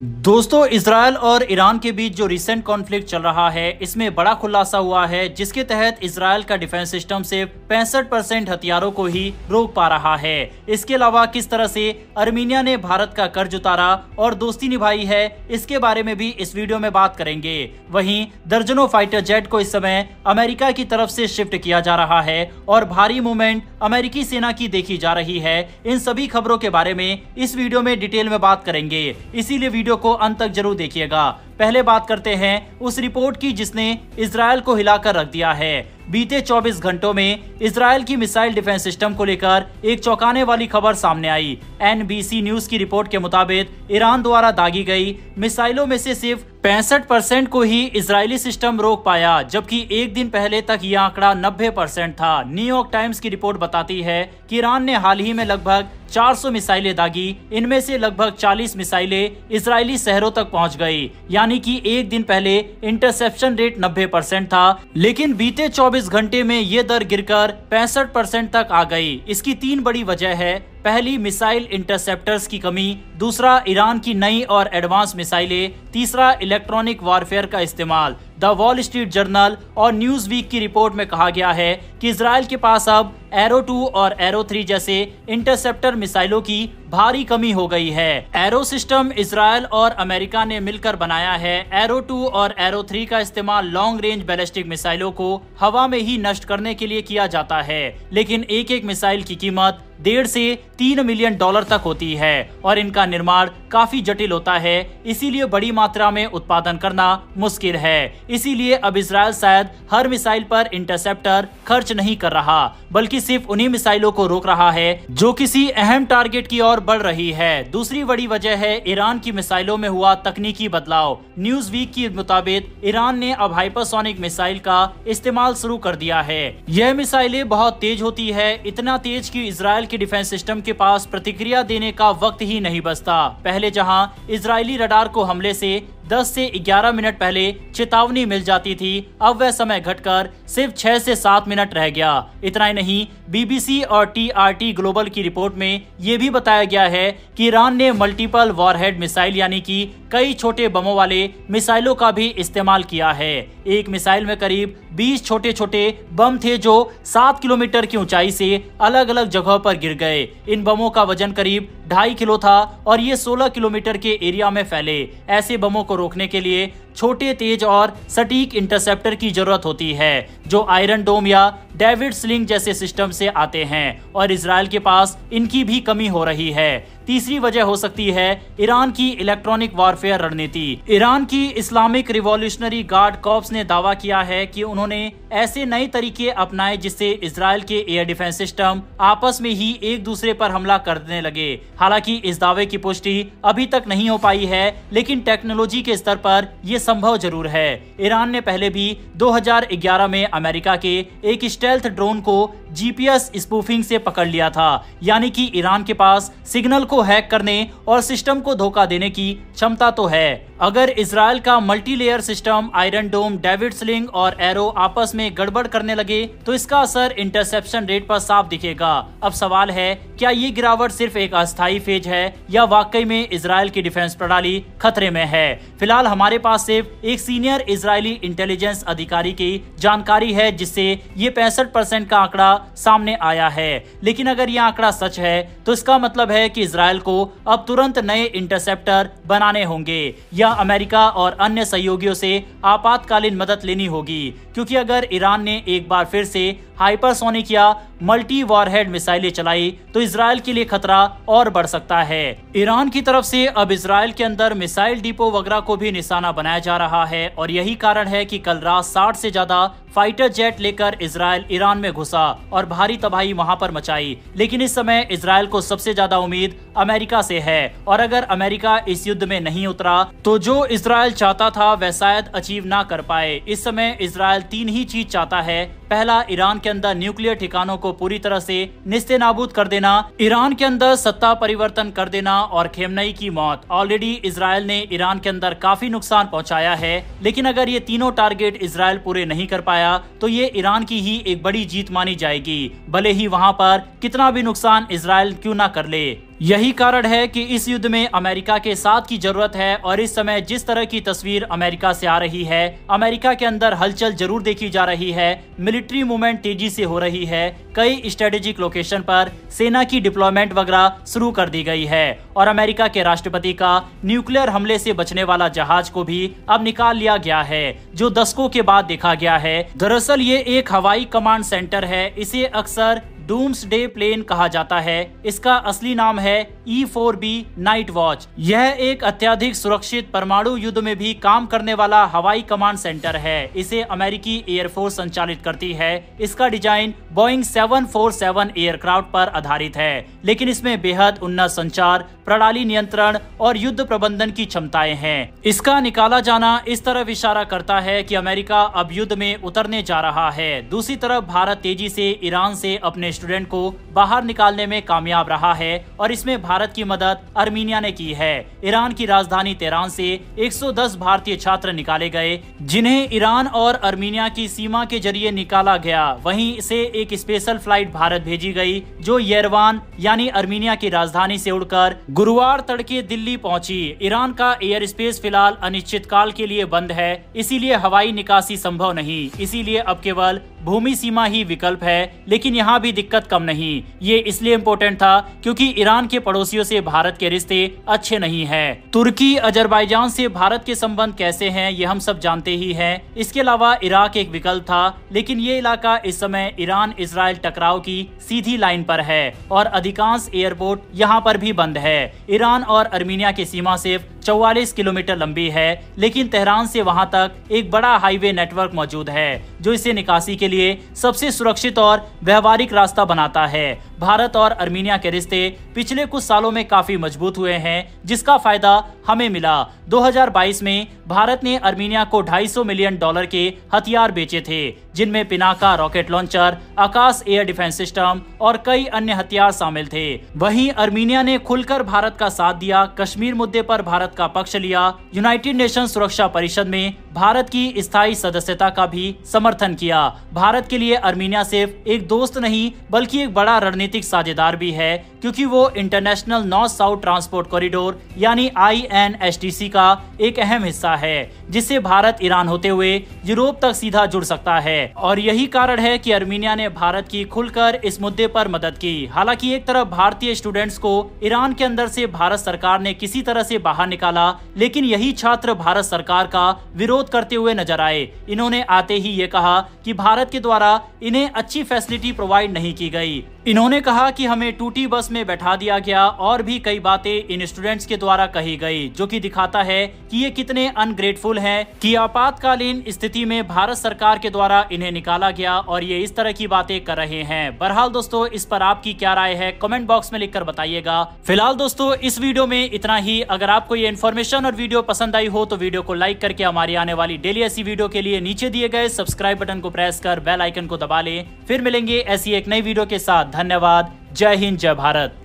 दोस्तों, इजरायल और ईरान के बीच जो रिसेंट कॉन्फ्लिक्ट चल रहा है, इसमें बड़ा खुलासा हुआ है जिसके तहत इजरायल का डिफेंस सिस्टम सिर्फ 65% हथियारों को ही रोक पा रहा है। इसके अलावा किस तरह से अर्मीनिया ने भारत का कर्ज उतारा और दोस्ती निभाई है, इसके बारे में भी इस वीडियो में बात करेंगे। वहीं दर्जनों फाइटर जेट को इस समय अमेरिका की तरफ से शिफ्ट किया जा रहा है और भारी मूवमेंट अमेरिकी सेना की देखी जा रही है। इन सभी खबरों के बारे में इस वीडियो में डिटेल में बात करेंगे, इसीलिए वीडियो को अंत तक जरूर देखिएगा। पहले बात करते हैं उस रिपोर्ट की जिसने इजरायल को हिलाकर रख दिया है। बीते 24 घंटों में इजरायल की मिसाइल डिफेंस सिस्टम को लेकर एक चौंकाने वाली खबर सामने आई। NBC न्यूज की रिपोर्ट के मुताबिक ईरान द्वारा दागी गई मिसाइलों में से सिर्फ 65% को ही इजरायली सिस्टम रोक पाया, जबकि एक दिन पहले तक यह आंकड़ा 90% था। न्यूयॉर्क टाइम्स की रिपोर्ट बताती है कि ईरान ने हाल ही में लगभग 400 मिसाइलें दागी। इनमें से लगभग 40 मिसाइलें इजरायली शहरों तक पहुंच गई, यानी कि एक दिन पहले इंटरसेप्शन रेट 90% था, लेकिन बीते 24 घंटे में ये दर गिरकर 65% तक आ गई। इसकी 3 बड़ी वजह है। पहली, मिसाइल इंटरसेप्टर्स की कमी, दूसरा, ईरान की नई और एडवांस मिसाइलें, तीसरा, इलेक्ट्रॉनिक वॉरफेयर का इस्तेमाल। द वॉल स्ट्रीट जर्नल और न्यूज वीक की रिपोर्ट में कहा गया है कि इजरायल के पास अब एरो 2 और एरो 3 जैसे इंटरसेप्टर मिसाइलों की भारी कमी हो गई है। एरो सिस्टम इजरायल और अमेरिका ने मिलकर बनाया है। एरो 2 और एरो 3 का इस्तेमाल लॉन्ग रेंज बैलिस्टिक मिसाइलों को हवा में ही नष्ट करने के लिए किया जाता है, लेकिन एक एक मिसाइल की कीमत $1.5 से $3 मिलियन तक होती है और इनका निर्माण काफी जटिल होता है, इसीलिए बड़ी मात्रा में उत्पादन करना मुश्किल है। इसीलिए अब इजरायल शायद हर मिसाइल पर इंटरसेप्टर खर्च नहीं कर रहा, बल्कि सिर्फ उन्हीं मिसाइलों को रोक रहा है जो किसी अहम टारगेट की ओर बढ़ रही है। दूसरी बड़ी वजह है ईरान की मिसाइलों में हुआ तकनीकी बदलाव। न्यूज वीक के मुताबिक ईरान ने अब हाइपरसोनिक मिसाइल का इस्तेमाल शुरू कर दिया है। यह मिसाइलें बहुत तेज होती है, इतना तेज कि इजरायल के डिफेंस सिस्टम के पास प्रतिक्रिया देने का वक्त ही नहीं बचता। पहले जहां इजरायली रडार को हमले से 10 से 11 मिनट पहले चेतावनी मिल जाती थी, अब वह समय घटकर सिर्फ 6 से 7 मिनट रह गया। इतना ही नहीं, BBC और TRT ग्लोबल की रिपोर्ट में यह भी बताया गया है कि ईरान ने मल्टीपल वॉरहेड मिसाइल यानी कि कई छोटे बमों वाले मिसाइलों का भी इस्तेमाल किया है। एक मिसाइल में करीब 20 छोटे छोटे बम थे जो 7 किलोमीटर की ऊंचाई से अलग अलग जगहों पर गिर गए। इन बमों का वजन करीब 2.5 किलो था और ये 16 किलोमीटर के एरिया में फैले। ऐसे बमों को रोकने के लिए छोटे, तेज और सटीक इंटरसेप्टर की जरूरत होती है, जो आयरन डोम या डेविड स्लिंग जैसे सिस्टम से आते हैं, और इजरायल के पास इनकी भी कमी हो रही है। तीसरी वजह हो सकती है ईरान की इलेक्ट्रॉनिक वॉरफेयर रणनीति। ईरान की इस्लामिक रिवॉल्यूशनरी गार्ड कॉर्प्स ने दावा किया है कि उन्होंने ऐसे नए तरीके अपनाए जिससे इजरायल के एयर डिफेंस सिस्टम आपस में ही एक दूसरे पर हमला करने लगे। हालांकि इस दावे की पुष्टि अभी तक नहीं हो पाई है, लेकिन टेक्नोलॉजी के स्तर पर यह संभव जरूर है। ईरान ने पहले भी 2011 में अमेरिका के एक स्टेल्थ ड्रोन को GPS स्पूफिंग से पकड़ लिया था, यानी कि ईरान के पास सिग्नल को हैक करने और सिस्टम को धोखा देने की क्षमता तो है। अगर इजरायल का मल्टीलेयर सिस्टम आयरन डोम, डेविड स्लिंग और एरो आपस में गड़बड़ करने लगे तो इसका असर इंटरसेप्शन रेट पर साफ दिखेगा। अब सवाल है, क्या ये गिरावट सिर्फ एक अस्थायी फेज है या वाकई में इजरायल की डिफेंस प्रणाली खतरे में है? फिलहाल हमारे पास सिर्फ एक सीनियर इजरायली इंटेलिजेंस अधिकारी की जानकारी है जिससे ये 65% का आंकड़ा सामने आया है, लेकिन अगर यह आंकड़ा सच है तो इसका मतलब है कि इजरायल को अब तुरंत नए इंटरसेप्टर बनाने होंगे या अमेरिका और अन्य सहयोगियों से आपातकालीन मदद लेनी होगी, क्योंकि अगर ईरान ने एक बार फिर से हाइपरसोनिक या मल्टी वॉरहेड मिसाइलें चलाई तो इजरायल के लिए खतरा और बढ़ सकता है। ईरान की तरफ से अब इजरायल के अंदर मिसाइल डिपो वगैरह को भी निशाना बनाया जा रहा है और यही कारण है कि कल रात 60 से ज्यादा फाइटर जेट लेकर इजरायल ईरान में घुसा और भारी तबाही वहां पर मचाई। लेकिन इस समय इजरायल को सबसे ज्यादा उम्मीद अमेरिका से है और अगर अमेरिका इस युद्ध में नहीं उतरा तो जो इजरायल चाहता था वह शायद अचीव ना कर पाए। इस समय इजरायल 3 ही चीज चाहता है। पहला, ईरान के अंदर न्यूक्लियर ठिकानों को पूरी तरह से निस्तेनाबूद कर देना, ईरान के अंदर सत्ता परिवर्तन कर देना और खेमनई की मौत। ऑलरेडी इजरायल ने ईरान के अंदर काफी नुकसान पहुंचाया है, लेकिन अगर ये तीनों टारगेट इजरायल पूरे नहीं कर पाया तो ये ईरान की ही एक बड़ी जीत मानी जाएगी, भले ही वहां पर कितना भी नुकसान इजरायल क्यों ना कर ले। यही कारण है कि इस युद्ध में अमेरिका के साथ की जरूरत है और इस समय जिस तरह की तस्वीर अमेरिका से आ रही है, अमेरिका के अंदर हलचल जरूर देखी जा रही है, मिलिट्री मूवमेंट तेजी से हो रही है, कई स्ट्रेटेजिक लोकेशन पर सेना की डिप्लॉयमेंट वगैरह शुरू कर दी गई है और अमेरिका के राष्ट्रपति का न्यूक्लियर हमले से बचने वाला जहाज को भी अब निकाल लिया गया है, जो दशकों के बाद देखा गया है। दरअसल ये एक हवाई कमांड सेंटर है, इसे अक्सर डूम्सडे प्लेन कहा जाता है। इसका असली नाम है E-4B नाइट वॉच। यह एक अत्यधिक सुरक्षित परमाणु युद्ध में भी काम करने वाला हवाई कमांड सेंटर है। इसे अमेरिकी एयरफोर्स संचालित करती है। इसका डिजाइन बोइंग 747 एयरक्राफ्ट पर आधारित है, लेकिन इसमें बेहद उन्नत संचार प्रणाली, नियंत्रण और युद्ध प्रबंधन की क्षमताएं हैं। इसका निकाला जाना इस तरफ इशारा करता है कि अमेरिका अब युद्ध में उतरने जा रहा है। दूसरी तरफ भारत तेजी से ईरान से अपने स्टूडेंट को बाहर निकालने में कामयाब रहा है और इसमें भारत की मदद अर्मीनिया ने की है। ईरान की राजधानी तेहरान से 110 भारतीय छात्र निकाले गए, जिन्हें ईरान और अर्मीनिया की सीमा के जरिए निकाला गया। वहीं से एक स्पेशल फ्लाइट भारत भेजी गई, जो येरेवान यानी अर्मीनिया की राजधानी से उड़कर गुरुवार तड़के दिल्ली पहुंची। ईरान का एयर स्पेस फिलहाल अनिश्चित काल के लिए बंद है, इसीलिए हवाई निकासी संभव नहीं। इसीलिए अब केवल भूमि सीमा ही विकल्प है, लेकिन यहाँ भी दिक्कत कम नहीं। ये इसलिए इम्पोर्टेंट था क्योंकि ईरान के पड़ोसियों से भारत के रिश्ते अच्छे नहीं हैं। तुर्की अजरबैजान से भारत के संबंध कैसे हैं, ये हम सब जानते ही हैं। इसके अलावा इराक एक विकल्प था, लेकिन ये इलाका इस समय ईरान इजराइल टकराव की सीधी लाइन पर है और अधिकांश एयरपोर्ट यहाँ पर भी बंद है। ईरान और अर्मीनिया की सीमा सिर्फ 44 किलोमीटर लंबी है, लेकिन तेहरान से वहां तक एक बड़ा हाईवे नेटवर्क मौजूद है, जो इसे निकासी के लिए सबसे सुरक्षित और व्यवहारिक रास्ता बनाता है। भारत और अर्मीनिया के रिश्ते पिछले कुछ सालों में काफी मजबूत हुए हैं, जिसका फायदा हमें मिला। 2022 में भारत ने अर्मीनिया को $250 मिलियन के हथियार बेचे थे, जिनमें पिनाका रॉकेट लॉन्चर, आकाश एयर डिफेंस सिस्टम और कई अन्य हथियार शामिल थे। वहीं अर्मीनिया ने खुलकर भारत का साथ दिया, कश्मीर मुद्दे पर भारत का पक्ष लिया, यूनाइटेड नेशन सुरक्षा परिषद में भारत की स्थायी सदस्यता का भी समर्थन किया। भारत के लिए अर्मीनिया सिर्फ एक दोस्त नहीं, बल्कि एक बड़ा रणनीतिक साझेदार भी है, क्योंकि वो international north south transport corridor यानी INSTC का एक अहम हिस्सा है, जिससे भारत ईरान होते हुए यूरोप तक सीधा जुड़ सकता है। और यही कारण है कि अर्मीनिया ने भारत की खुलकर इस मुद्दे पर मदद की। हालांकि एक तरफ भारतीय स्टूडेंट्स को ईरान के अंदर से भारत सरकार ने किसी तरह से बाहर निकाला, लेकिन यही छात्र भारत सरकार का विरोध करते हुए नजर आए। इन्होंने आते ही ये कहा कि भारत के द्वारा इन्हें अच्छी फैसिलिटी प्रोवाइड नहीं की गई। इन्होंने कहा कि हमें टूटी बस में बैठा दिया गया और भी कई बातें इन स्टूडेंट्स के द्वारा कही गई, जो कि दिखाता है कि ये कितने अनग्रेटफुल हैं कि आपातकालीन स्थिति में भारत सरकार के द्वारा इन्हें निकाला गया और ये इस तरह की बातें कर रहे हैं। बहरहाल दोस्तों, इस पर आपकी क्या राय है, कमेंट बॉक्स में लिखकर बताइएगा। फिलहाल दोस्तों, इस वीडियो में इतना ही। अगर आपको ये इन्फॉर्मेशन और वीडियो पसंद आई हो तो वीडियो को लाइक करके हमारी आने वाली डेली ऐसी वीडियो के लिए नीचे दिए गए सब्सक्राइब बटन को प्रेस कर बेल आइकन को दबा लें। फिर मिलेंगे ऐसी एक नई वीडियो के साथ। धन्यवाद। जय हिंद, जय भारत।